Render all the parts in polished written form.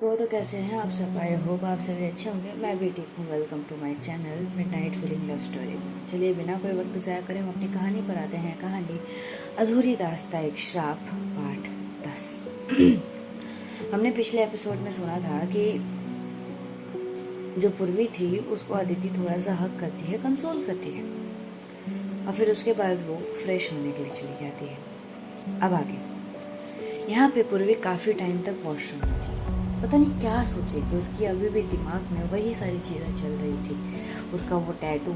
तो कैसे हैं आप सब। आई होप आप सभी अच्छे होंगे। मैं भी ठीक हूँ। Welcome to my channel midnight feeling love story. चलिए बिना कोई वक्त ज़ाया करें हम अपनी कहानी पर आते हैं। कहानी अधूरी दास्तां एक श्राप पार्ट 10। हमने पिछले एपिसोड में सुना था कि जो पूर्वी थी उसको अदिति थोड़ा सा हक करती है, कंसोल करती है और फिर उसके बाद वो फ्रेश होने के लिए चली जाती है। अब आगे यहाँ पे पूर्वी काफ़ी टाइम तक वॉशरूम में थी। पता नहीं क्या सोच रही थी। उसकी अभी भी दिमाग में वही सारी चीज़ें चल रही थी। उसका वो टैटू,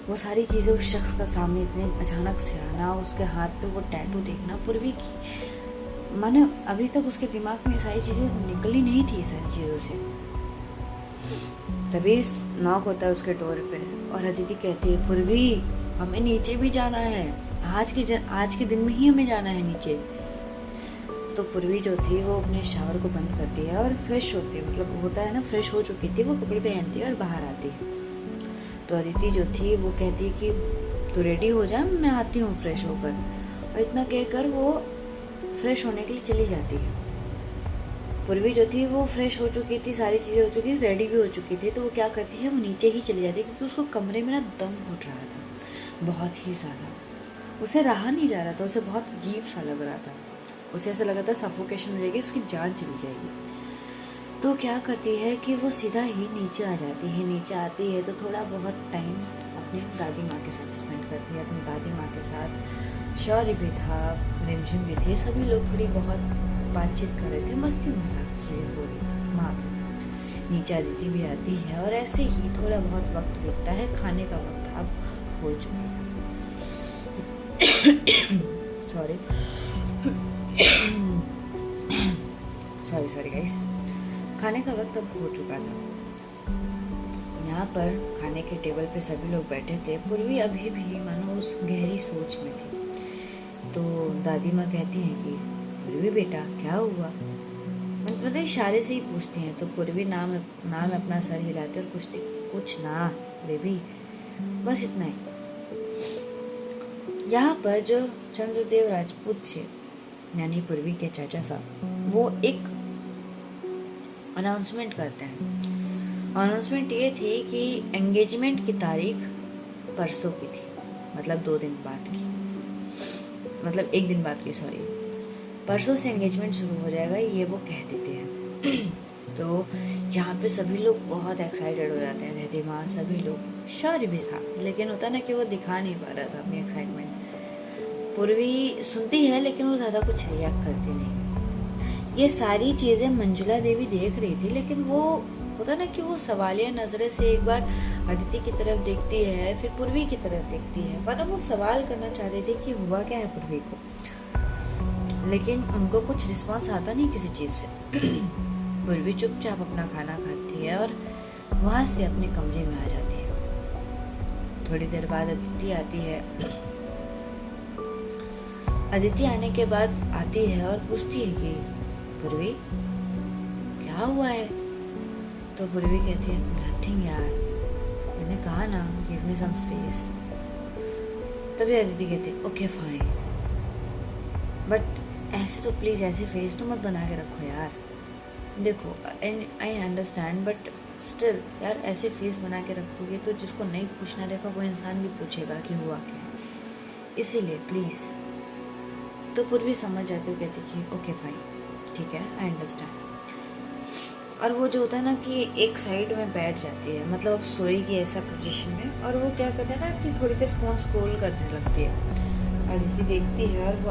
वो सारी चीज़ें उस शख्स का सामने इतने अचानक से आना, उसके हाथ पे वो टैटू देखना, पूर्वी की माने अभी तक उसके दिमाग में ये सारी चीज़ें निकली नहीं थी। ये सारी चीज़ों से तभी नॉक होता है उसके डोर पे और अदिति कहती है, पूर्वी हमें नीचे भी जाना है, आज के दिन में ही हमें जाना है नीचे। तो पूर्वी जो थी वो अपने शावर को बंद करती है और फ्रेश होती है, मतलब होता है ना, फ्रेश हो चुकी थी, वो कपड़े पहनती है और बाहर आती है। तो अदिति जो थी वो कहती है कि तू रेडी हो जा, मैं आती हूँ फ्रेश होकर। और इतना कहकर वो फ्रेश होने के लिए चली जाती है। पूर्वी जो थी वो फ्रेश हो चुकी थी, सारी चीज़ें हो चुकी थी, रेडी भी हो चुकी थी। तो वो क्या करती है, वो नीचे ही चली जाती है क्योंकि उसको कमरे में ना दम घुट रहा था बहुत ही ज़्यादा। उसे रहा नहीं जा रहा था, उसे बहुत अजीब सा लग रहा था। उसे ऐसा लगा था सफोकेशन हो जाएगी, उसकी जान चली जाएगी। तो क्या करती है कि वो सीधा ही नीचे आ जाती है। नीचे आती है तो थोड़ा बहुत टाइम अपनी दादी माँ के साथ स्पेंड करती है। अपनी दादी माँ के साथ शौर्य भी था, रिमझिम भी थे, सभी लोग थोड़ी बहुत बातचीत कर रहे थे, मस्ती मजाक चीज़ें हो रही थी। माँ नीचे अदिति भी आती है और ऐसे ही थोड़ा बहुत वक्त बीतता है। खाने का वक्त अब हो चुका था। Sorry guys. खाने का वक्त अब हो चुका था। यहाँ पर खाने के टेबल पे सभी लोग बैठे थे। पूर्वी अभी भी मानो उस गहरी सोच में थी। तो दादी माँ कहती हैं कि पूर्वी बेटा क्या हुआ। मतलब इशारे से ही पूछती हैं। तो पूर्वी नाम अपना सर हिलाते और पूछती, कुछ ना बेबी, बस इतना ही। यहाँ पर जो चंद्रदेव राजपूत थे यानी पूर्वी के चाचा साहब, वो एक अनाउंसमेंट करते हैं। अनाउंसमेंट ये थी कि एंगेजमेंट की तारीख परसों की थी, मतलब 2 दिन बाद की, मतलब 1 दिन बाद की, सॉरी। परसों से एंगेजमेंट शुरू हो जाएगा, ये वो कह देते हैं। तो यहाँ पे सभी लोग बहुत एक्साइटेड हो जाते हैं। रहती माँ, सभी लोग, शौर्य भी था, लेकिन होता ना कि वो दिखा नहीं पा रहा था अपनी एक्साइटमेंट। पूर्वी सुनती है लेकिन वो ज़्यादा कुछ रिएक्ट करती नहीं। ये सारी चीज़ें मंजुला देवी देख रही थी, लेकिन वो होता ना कि वो सवालिया नज़रें से एक बार अदिति की तरफ देखती है, फिर पूर्वी की तरफ देखती है, वरना वो सवाल करना चाहती थी कि हुआ क्या है पूर्वी को, लेकिन उनको कुछ रिस्पॉन्स आता नहीं किसी चीज़ से। पूर्वी चुपचाप अपना खाना खाती है और वहाँ से अपने कमरे में आ जाती है। थोड़ी देर बाद अदिति आती है। अदिति आने के बाद आती है और पूछती है कि पूर्वी क्या हुआ है। तो पूर्वी कहती है, नथिंग यार, मैंने कहा ना, गिव मी सम स्पेस। तभी अदिति कहती है, ओके फाइन, बट ऐसे तो प्लीज़ ऐसे फेस तो मत बना के रखो यार। देखो आई अंडरस्टैंड, बट स्टिल यार ऐसे फेस बना के रखोगे तो जिसको नहीं पूछना रहेगा वो इंसान भी पूछेगा कि हुआ क्या है, इसीलिए प्लीज़। तो पूर्वी समझ जाती है, कहती कि ओके फाइन, ठीक है, आई अंडरस्टैंड। और वो जो होता है ना कि एक साइड में बैठ जाती है, मतलब अब सोएगी ऐसा पोजीशन में, और वो क्या करता है ना कि थोड़ी देर फ़ोन स्क्रॉल करने लगती है। अदिति देखती है और वो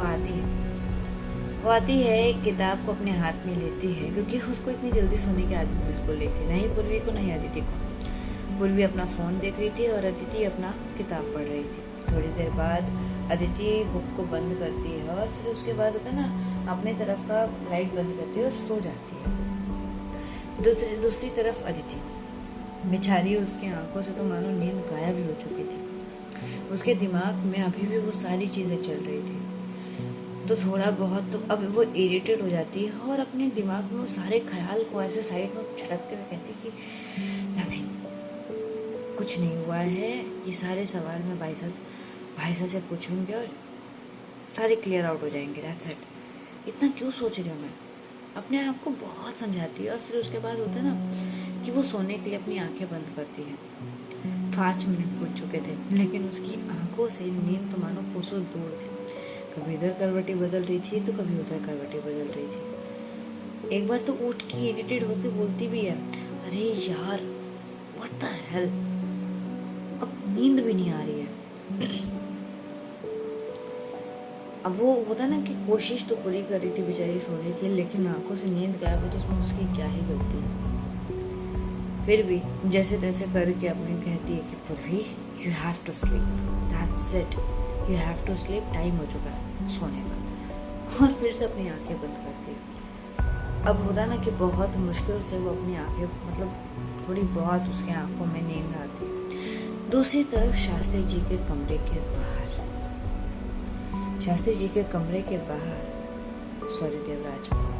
आती है एक किताब को अपने हाथ में लेती है, क्योंकि उसको इतनी जल्दी सोने की आदत बिल्कुल नहीं थी, नहीं पूर्वी को नहीं अदिति को। पूर्वी अपना फ़ोन देख रही थी और अदिति अपना किताब पढ़ रही थी। थोड़ी देर बाद अदिति बुक को बंद करती है और फिर उसके बाद होता है ना, अपने तरफ का लाइट बंद करती है और सो जाती है। दूसरी तरफ अदिति बेचारी, उसकी आंखों से तो मानो नींद गायब ही हो चुकी थी। उसके दिमाग में अभी भी वो सारी चीज़ें चल रही थी। तो थोड़ा बहुत तो अब वो इरिटेट हो जाती है और अपने दिमाग में वो सारे ख्याल को ऐसे साइड में झटकते हुए कहती कि नथिंग, कुछ नहीं हुआ है, ये सारे सवाल मैं भाई साहब से पूछूंगी और सारे क्लियर आउट हो जाएंगे, दैट्स इट। इतना क्यों सोच रही हूँ मैं। अपने आप को बहुत समझाती है और फिर उसके बाद होता है ना कि वो सोने के लिए अपनी आंखें बंद करती है। 5 मिनट हो चुके थे लेकिन उसकी आंखों से नींद तो मानो कोसों दूर थी। कभी इधर करवटी बदल रही थी तो कभी उधर करवटी बदल रही थी। एक बार तो उठ के इरिटेट होते बोलती भी है, अरे यार व्हाट द हेल, अब नींद भी नहीं आ रही है। अब वो होता ना कि कोशिश तो पूरी कर रही थी बेचारी सोने की, लेकिन आंखों से नींद गायब है तो उसमें उसकी क्या ही गलती है। फिर भी जैसे तैसे करके अपने कहती है कि Purvi you have to sleep, that's it, you have to sleep, time हो चुका है सोने का। और फिर से अपनी आंखें बंद करती है। अब होता ना कि बहुत मुश्किल से वो अपनी आंखें मतलब थोड़ी बहुत उसके आंखों में नींद आती है। दूसरी तरफ शास्त्री जी के कमरे के बाहर, शास्त्री जी के कमरे के बाहर सूर्यदेव राजपूत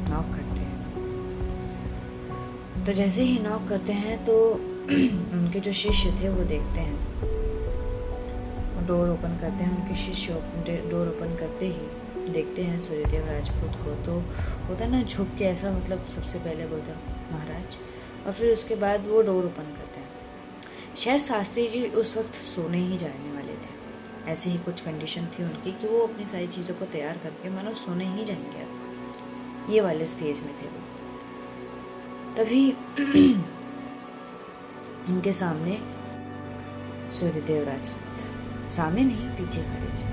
नॉक करते हैं। तो जैसे ही नॉक करते हैं तो उनके जो शिष्य थे वो देखते हैं, डोर ओपन करते हैं। उनके शिष्य डोर ओपन करते ही देखते हैं सूर्यदेव राजपूत को। तो होता है ना झुक के ऐसा, मतलब सबसे पहले बोलते हैं महाराज, और फिर उसके बाद वो डोर ओपन करते हैं। शायद शास्त्री जी उस वक्त सोने ही जाने वाले थे। ऐसे ही कुछ कंडीशन थी उनकी कि वो अपनी सारी चीज़ों को तैयार करके मानो सोने ही जाएंगे। अब ये वाले फेज में थे वो। तभी उनके सामने सूर्यदेव राजपूत, सामने नहीं पीछे खड़े थे।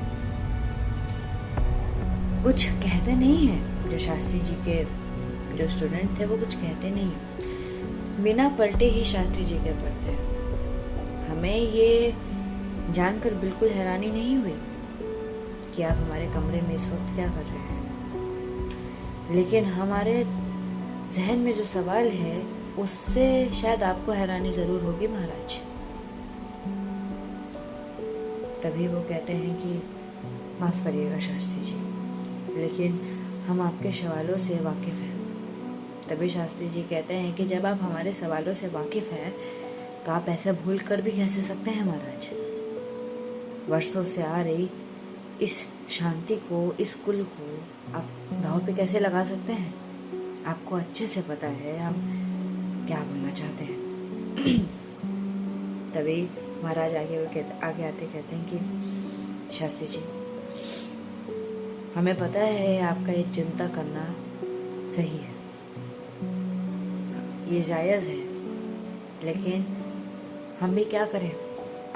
कुछ कहते नहीं है, जो शास्त्री जी के जो स्टूडेंट थे वो कुछ कहते नहीं है, बिना पलटे ही शास्त्री जी के पढ़ते हैं। हमें ये जानकर बिल्कुल हैरानी नहीं हुई कि आप हमारे कमरे में इस वक्त क्या कर रहे हैं, लेकिन हमारे जहन में जो सवाल है उससे शायद आपको हैरानी जरूर होगी महाराज। तभी वो कहते हैं कि माफ़ करिएगा शास्त्री जी, लेकिन हम आपके सवालों से वाकिफ़ हैं। तभी शास्त्री जी कहते हैं कि जब आप हमारे सवालों से वाकिफ़ हैं तो आप ऐसा भूल कर भी कैसे सकते हैं महाराज। वर्षों से आ रही इस शांति को, इस कुल को आप दांव पे कैसे लगा सकते हैं। आपको अच्छे से पता है हम क्या बोलना चाहते हैं। तभी महाराज आगे आते कहते हैं कि शास्त्री जी, हमें पता है आपका ये चिंता करना सही है, ये जायज़ है, लेकिन हम भी क्या करें।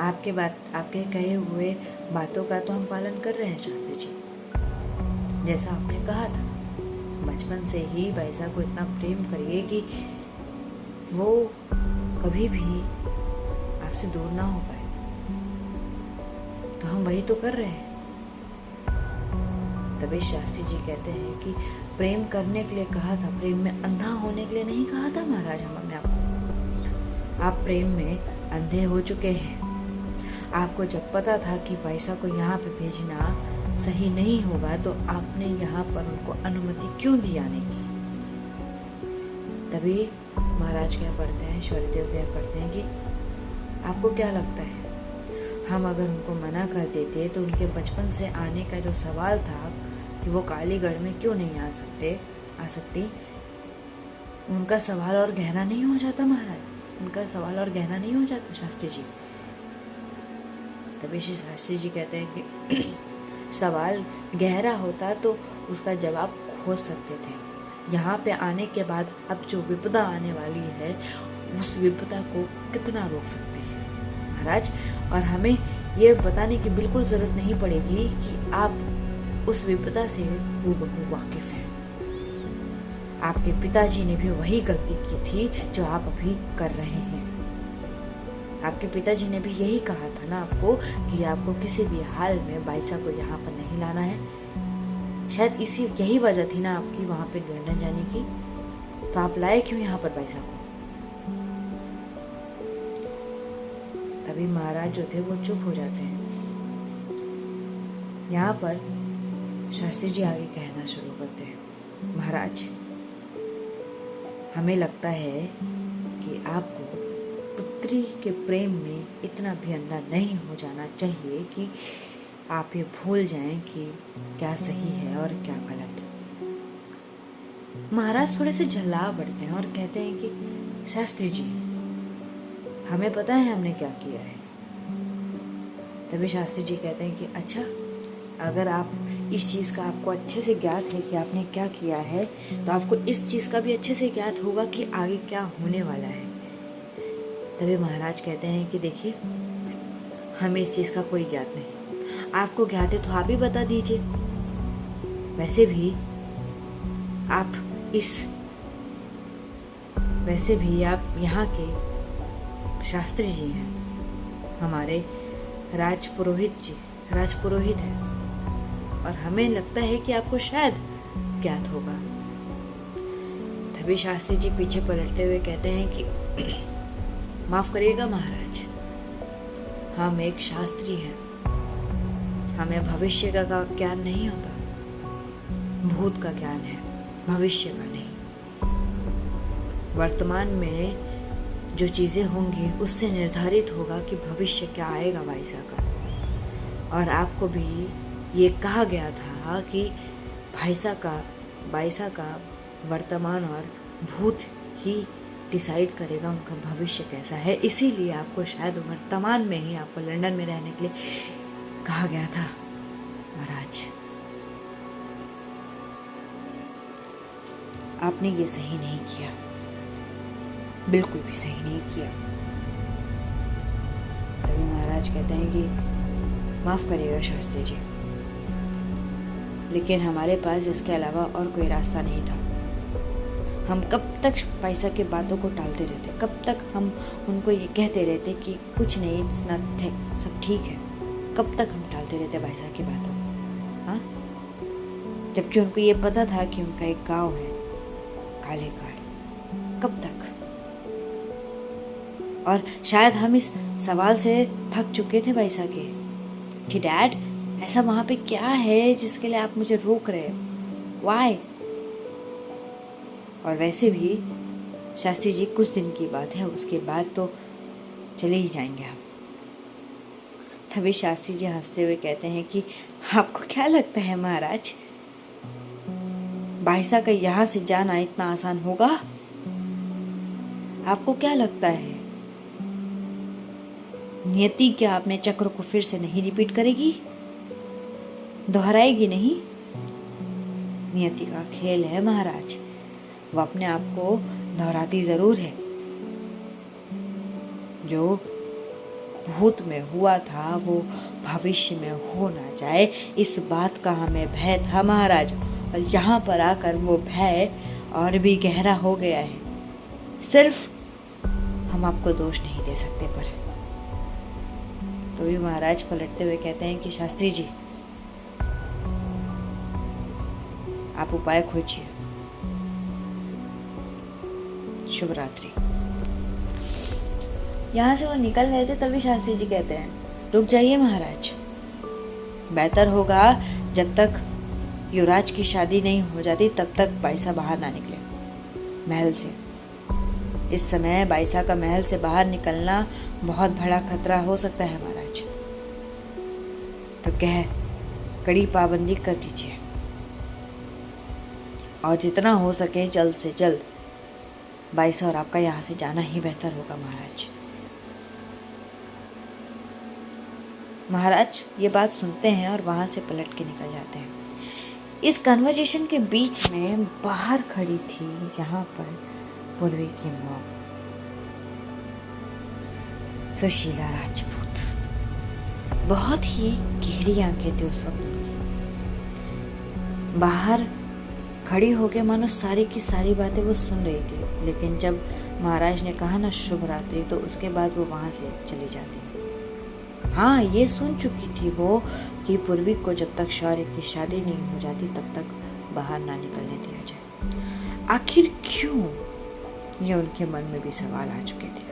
आपके कहे हुए बातों का तो हम पालन कर रहे हैं शास्त्री जी। जैसा आपने कहा था, बचपन से ही भाई साहब को इतना प्रेम करिए कि वो कभी भी आपसे दूर ना हो पाए, तो हम वही तो कर रहे हैं। तभी शास्त्री जी कहते हैं कि प्रेम करने के लिए कहा था, प्रेम में अंधा होने के लिए नहीं कहा था महाराज हमने आपको। आप प्रेम में अंधे हो चुके हैं। आपको जब पता था कि पैसा को यहाँ पे भेजना सही नहीं होगा तो आपने यहाँ पर उनको अनुमति क्यों दी आने की। तभी महाराज क्या पढ़ते हैं, सूर्यदेव क्या पढ़ते हैं कि आपको क्या लगता है, हम अगर उनको मना कर देते तो उनके बचपन से आने का जो सवाल था कि वो कालीगढ़ में क्यों नहीं आ सकती, उनका सवाल और गहरा नहीं हो जाता महाराज, उनका सवाल और गहरा नहीं हो जाता शास्त्री जी। तभी शास्त्री जी कहते हैं कि सवाल गहरा होता तो उसका जवाब खोज सकते थे। यहाँ पे आने के बाद अब जो विपदा आने वाली है उस विपदा को कितना रोक सकते हैं महाराज। और हमें ये बताने की बिल्कुल ज़रूरत नहीं पड़ेगी कि आप उस विपदा से हूबहू वाकिफ़ हैं। आपके पिताजी ने भी वही गलती की थी जो आप अभी कर रहे हैं। आपके पिताजी ने भी यही कहा था ना आपको कि आपको किसी भी हाल में बाईसा को यहाँ पर नहीं लाना है। शायद यही वजह थी ना आपकी वहाँ पे लंदन जाने की, तो आप लाए क्यों यहाँ पर बाईसा को। तभी महाराज जो थे वो चुप हो जाते हैं। यहाँ पर शास्त्री जी आगे कहना शुरू करते हैं, महाराज हमें लगता है कि आपको पुत्री के प्रेम में इतना भी अंधा नहीं हो जाना चाहिए कि आप ये भूल जाएं कि क्या सही है और क्या गलत। महाराज थोड़े से झल्ला पड़ते हैं और कहते हैं कि शास्त्री जी, हमें पता है हमने क्या किया है। तभी शास्त्री जी कहते हैं कि अच्छा, अगर आप इस चीज़ का आपको अच्छे से ज्ञात है कि आपने क्या किया है, तो आपको इस चीज़ का भी अच्छे से ज्ञात होगा कि आगे क्या होने वाला है। तभी महाराज कहते हैं कि देखिए, हमें इस चीज़ का कोई ज्ञात नहीं, आपको ज्ञात है तो आप ही बता दीजिए। वैसे भी आप यहाँ के शास्त्री जी हैं, हमारे राजपुरोहित हैं, और हमें लगता है कि आपको शायद ज्ञात होगा। तभी शास्त्री जी पीछे पलटते हुए कहते हैं कि माफ करिएगा महाराज, हम एक शास्त्री हैं, हमें भविष्य का ज्ञान नहीं होता, भूत का ज्ञान है, भविष्य का नहीं। वर्तमान में जो चीज़ें होंगी उससे निर्धारित होगा कि भविष्य क्या आएगा बाईसा का। और आपको भी ये कहा गया था कि बाईसा का वर्तमान और भूत ही डिसाइड करेगा उनका भविष्य कैसा है। इसीलिए आपको शायद वर्तमान में ही आपको लंदन में रहने के लिए कहा गया था महाराज। आपने ये सही नहीं किया, बिल्कुल भी सही नहीं किया। तभी महाराज कहते हैं कि माफ करिएगा शास्त्री जी, लेकिन हमारे पास इसके अलावा और कोई रास्ता नहीं था। हम कब तक पैसा की बातों को टालते रहते, कब तक हम उनको ये कहते रहते कि कुछ नहीं, इट्स नथिंग, सब ठीक है। कब तक हम टालते रहते पैसा की बातों को, हाँ? जबकि उनको ये पता था कि उनका एक गांव है कालीगढ़। कब तक? और शायद हम इस सवाल से थक चुके थे पैसा के कि डैड, ऐसा वहां पे क्या है जिसके लिए आप मुझे रोक रहे हैं, वाई? और वैसे भी शास्त्री जी कुछ दिन की बात है, उसके बाद तो चले ही जाएंगे हम। तभी शास्त्री जी हंसते हुए कहते हैं कि आपको क्या लगता है महाराज, बाईसा का यहाँ से जाना इतना आसान होगा? आपको क्या लगता है नियति क्या अपने चक्र को फिर से नहीं रिपीट करेगी, दोहराएगी नहीं? नियति का खेल है महाराज, वो अपने आप को दोहराती जरूर है। जो भूत में हुआ था वो भविष्य में हो ना जाए, इस बात का हमें भय था महाराज, और यहाँ पर आकर वो भय और भी गहरा हो गया है। सिर्फ हम आपको दोष नहीं दे सकते। पर तो भी महाराज पलटते हुए कहते हैं कि शास्त्री जी, आप उपाय खोजिए। शुभ रात्रि। यहाँ से वो निकल गए थे, तभी शास्त्री जी कहते हैं रुक जाइए महाराज, बेहतर होगा जब तक युवराज की शादी नहीं हो जाती तब तक बाईसा बाहर ना निकले महल से। इस समय बाईसा का महल से बाहर निकलना बहुत बड़ा खतरा हो सकता है महाराज। तो कह कड़ी पाबंदी कर दीजिए, और जितना हो सके जल्द से जल्द बाईसा और आपका यहाँ से जाना ही बेहतर होगा महाराज। महाराज ये बात सुनते हैं और वहां से पलट के निकल जाते हैं। इस कन्वर्सेशन के बीच में बाहर खड़ी थी यहाँ पर पूर्वी की मॉम सुशीला राजपूत। बहुत ही गहरी आंखें थी उस वक्त। बाहर खड़ी होके मानो सारी की सारी बातें वो सुन रही थी, लेकिन जब महाराज ने कहा ना शुभ रात्रि, तो उसके बाद वो वहां से चली जाती। हाँ, ये सुन चुकी थी वो कि पूर्वी को जब तक शौर्य की शादी नहीं हो जाती तब तक बाहर ना निकलने दिया जाए। आखिर क्यों, ये उनके मन में भी सवाल आ चुके थे।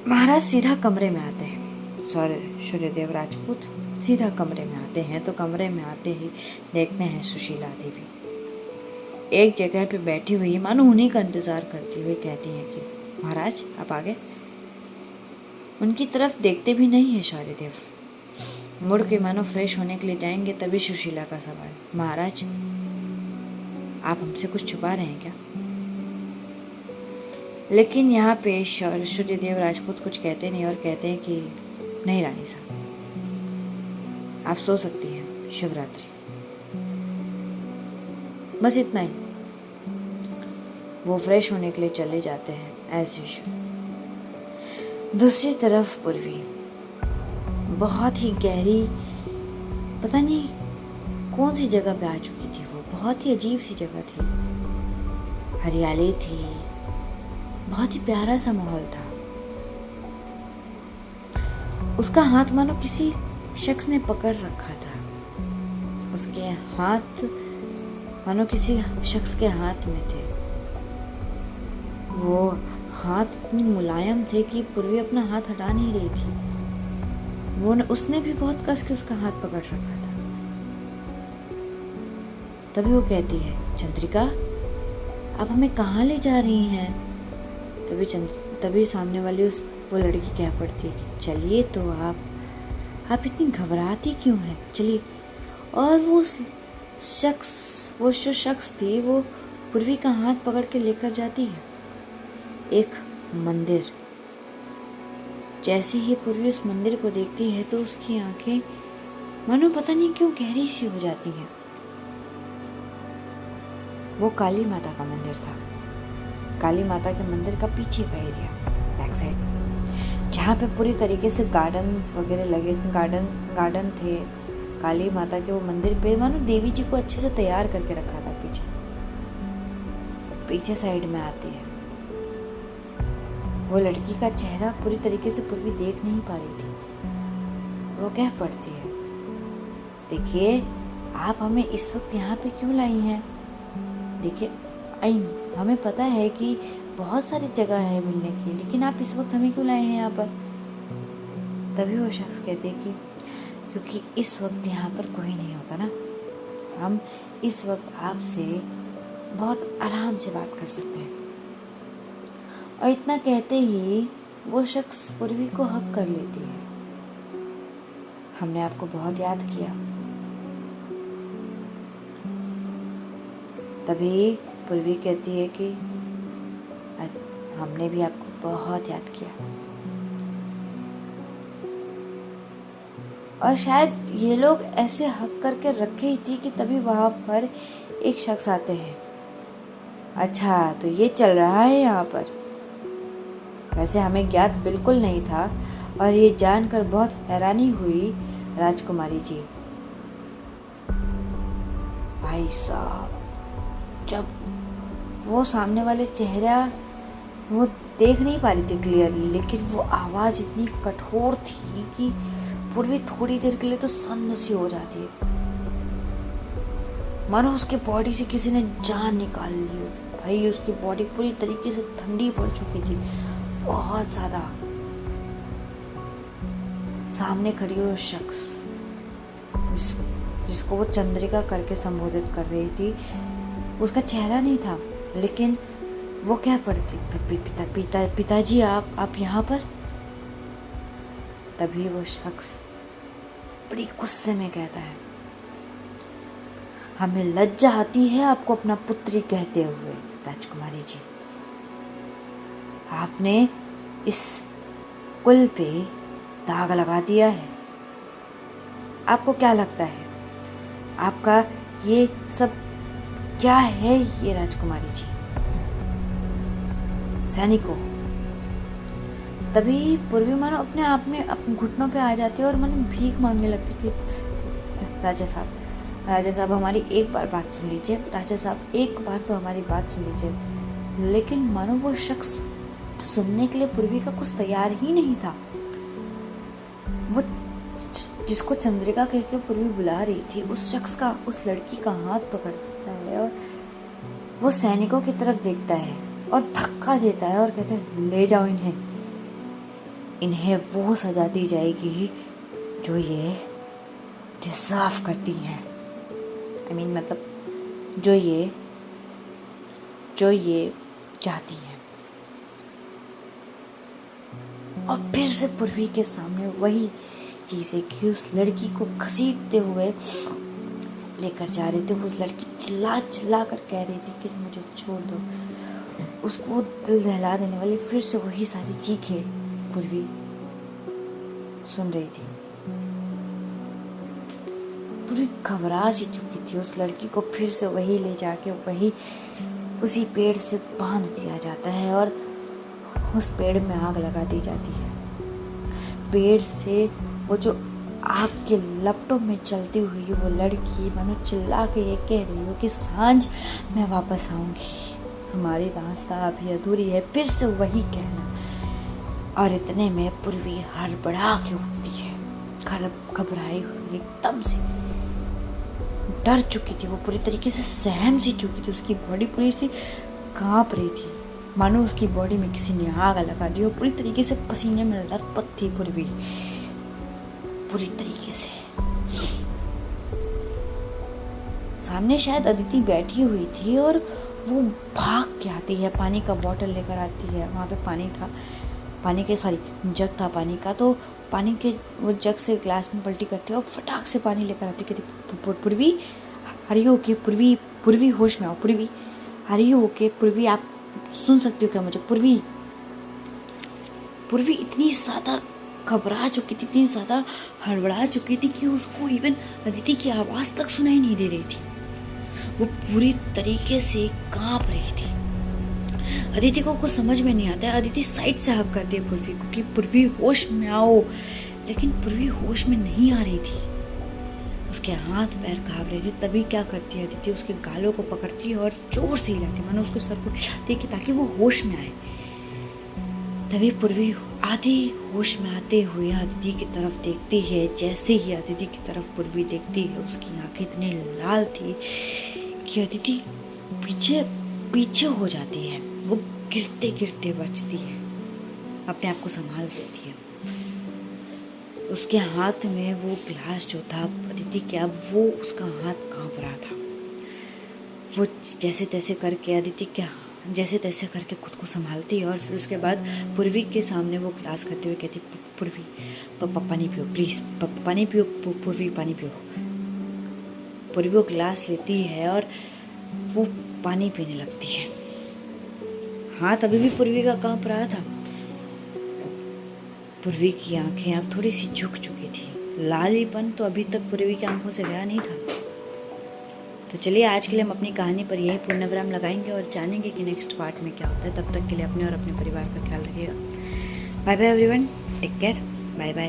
महाराज सीधा कमरे में आते हैं, सूर्यदेव राजपूत सीधा कमरे में आते हैं। तो कमरे में आते ही देखते हैं सुशीला देवी एक जगह पे बैठी हुई, मानो उन्हीं का इंतजार करती हुई कहती है कि महाराज आप आ गए। उनकी तरफ देखते भी नहीं है शौर्यदेव, मुड़ के मानो फ्रेश होने के लिए जाएंगे, तभी सुशीला का सवाल, महाराज आप हमसे कुछ छुपा रहे हैं क्या? लेकिन यहाँ पे सूर्यदेव राजपूत कुछ कहते नहीं और कहते हैं कि नहीं रानी साहब, आप सो सकती हैं, शुभ रात्रि। बस इतना ही। वो फ्रेश होने के लिए चले जाते हैं एज यूजुअल। दूसरी तरफ पूर्वी बहुत ही गहरी, पता नहीं कौन सी जगह पे आ चुकी थी। वो बहुत ही अजीब सी जगह थी, हरियाली थी, बहुत ही प्यारा सा माहौल था। उसका हाथ मानो किसी शख्स ने पकड़ रखा था। उसके हाथ मानो किसी शख्स के हाथ में थे। वो हाथ इतनी मुलायम थे कि पूर्वी अपना हाथ हटा नहीं रही थी। उसने भी बहुत कस के उसका हाथ पकड़ रखा था। तभी वो कहती है, चंद्रिका आप हमें कहाँ ले जा रही हैं? तभी सामने वाली वो लड़की कह पड़ती है कि चलिए तो आप इतनी घबराती क्यों हैं, चलिए। और वो जो शख्स थी वो पूर्वी का हाथ पकड़ के लेकर जाती है एक मंदिर। जैसे ही पूर्वी उस मंदिर को देखती है तो उसकी आंखें मानो पता नहीं क्यों गहरी सी हो जाती हैं। वो काली माता का मंदिर था। काली माता के मंदिर का पीछे का एरिया, बैक साइड, जहाँ पे पूरी तरीके से गार्डन्स वगैरह लगे, गार्डन थे। काली माता के वो मंदिर पे मानो देवी जी को अच्छे से तैयार करके रखा था। पीछे साइड में आती है। वो लड़की का चेहरा पूरी तरीके से पूर्वी देख नहीं पा रही थी। वो कह पड़ती है, देखिए आप हमें इस वक्त यहाँ पे क्यों लाई हैं? देखिए हमें पता है कि बहुत सारी जगह है मिलने की, लेकिन आप इस वक्त हमें क्यों लाए हैं यहाँ पर? तभी वो शख्स कहते कि क्योंकि इस वक्त यहाँ पर कोई नहीं होता ना, हम इस वक्त आपसे बहुत आराम से बात कर सकते हैं। और इतना कहते ही वो शख्स पूर्वी को हक कर लेती है। हमने आपको बहुत याद किया। तभी पूर्वी कहती है कि हमने भी आपको बहुत याद किया। और शायद ये लोग ऐसे हक करके रखे ही थी कि तभी वहाँ पर एक शख्स आते हैं। अच्छा तो ये चल रहा है यहाँ पर। वैसे हमें ज्ञात बिल्कुल नहीं था और ये जानकर बहुत हैरानी हुई राजकुमारी जी। भाई साहब, जब वो सामने वाले चेहरा वो देख नहीं पा रही थी क्लियरली, लेकिन वो आवाज़ इतनी कठोर थी कि पूर्वी थोड़ी देर के लिए तो सन्न सी हो जाती है, मानो उसके बॉडी से किसी ने जान निकाल ली हो। भाई उसकी बॉडी पूरी तरीके से ठंडी पड़ चुकी थी, बहुत ज़्यादा। सामने खड़ी हुई शख्स जिसको वो चंद्रिका करके संबोधित कर रही थी, उसका चेहरा नहीं था, लेकिन वो क्या पड़ती, पिताजी आप यहाँ पर? तभी वो शख्स बड़ी गुस्से में कहता है, हमें लज्जा आती है आपको अपना पुत्री कहते हुए राजकुमारी जी। आपने इस कुल पे दाग लगा दिया है। आपको क्या लगता है आपका ये सब क्या है? ये राजकुमारी जी सैनिकों। तभी पूर्वी मानो अपने आप में अपने घुटनों पे आ जाती है और मानो भीख मांगने लगती कि राजा साहब हमारी एक बार बात सुन लीजिए, राजा साहब एक बार तो हमारी बात सुन लीजिए। लेकिन मानो वो शख्स सुनने के लिए पूर्वी का कुछ तैयार ही नहीं था। वो जिसको चंद्रिका कह के पूर्वी बुला रही थी, उस शख्स का, उस लड़की का हाथ पकड़ता है और वो सैनिकों की तरफ देखता है और धक्का देता है और कहते हैं, ले जाओ इन्हें वो सजा दी जाएगी जो ये डिजर्व करती हैं। मतलब जो ये चाहती हैं। और फिर से पूर्वी के सामने वही चीज़ है कि उस लड़की को घसीटते हुए लेकर जा रहे थे। उस लड़की चिल्ला चिल्ला कर कह रही थी कि मुझे छोड़ दो। उसको दिल दहला देने वाली फिर से वही सारी चीखें पूर्वी सुन रही थी। पूरी घबरा सी चुकी थी। उस लड़की को फिर से वही ले जाके वही उसी पेड़ से बांध दिया जाता है और उस पेड़ में आग लगा दी जाती है। पेड़ से वो जो आग के लपटों में चलती हुई वो लड़की मानो चिल्ला के ये कह रही हो कि सांझ मैं वापस आऊंगी, हमारी दास्तां अभी अधूरी है। फिर से वही कहना। और इतने में पूर्वी हड़बड़ा के उठती है, घबराई हुई, एकदम से डर चुकी थी। वो पूरी तरीके से सहम सी चुकी थी। उसकी बॉडी पूरी सी कांप रही थी, मानो उसकी बॉडी में किसी ने आग लगा दी हो। पूरी तरीके से पसीने में लथपथ थी पूर्वी, पूरी तरीके से। सामने शायद अदिति बैठी हुई थी और वो भाग के आती है, पानी का बोतल लेकर आती है। वहाँ पे पानी था, जग था पानी का। तो पानी के वो जग से ग्लास में पलटी करती है और फटाक से पानी लेकर आती है। कहती पूर्वी हरियो के, पूर्वी होश में आओ, पूर्वी हरियो के, पूर्वी आप सुन सकती हो क्या मुझे? पूर्वी इतनी ज़्यादा घबरा चुकी थी, इतनी ज़्यादा हड़बड़ा चुकी थी कि उसको इवन अदिति की आवाज़ तक सुनाई नहीं दे रही थी। वो पूरी तरीके से कांप रही थी। अदिति को कुछ समझ में नहीं आता है। अदिति साइड से हक करती है पूर्वी को कि पूर्वी होश में आओ, लेकिन पूर्वी होश में नहीं आ रही थी। उसके हाथ पैर कांप रहे थे। तभी क्या करती है अदिति, उसके गालों को पकड़ती है और जोर से हिलाती, मानो उसके सर को हिलाती है ताकि वो होश में आए। तभी पूर्वी आधी होश में आते हुए अदिति की तरफ देखती है। जैसे ही अदिति की तरफ पूर्वी देखती है, उसकी आंखें इतनी लाल थी कि अदिति पीछे हो जाती है। वो गिरते गिरते बचती है, अपने आप को संभाल लेती है। उसके हाथ में वो ग्लास जो था अदिति के, अब वो उसका हाथ कांप रहा था। वो जैसे तैसे करके खुद को संभालती है और फिर उसके बाद पूर्वी के सामने वो ग्लास करते हुए कहती, पूर्वी पानी पियो प्लीज़, पानी पियो पूर्वी, पानी पियो। पूर्वी वो ग्लास लेती है और वो पानी पीने लगती है। हाथ अभी भी पूर्वी का कांप रहा था। पूर्वी की आंखें अब थोड़ी सी झुक चुकी थी। लालीपन तो अभी तक पूर्वी की आंखों से गया नहीं था। तो चलिए आज के लिए हम अपनी कहानी पर यही पूर्णविराम लगाएंगे और जानेंगे कि नेक्स्ट पार्ट में क्या होता है। तब तक के लिए अपने और अपने परिवार का ख्याल रखिएगा। Bye bye everyone, take care, bye bye.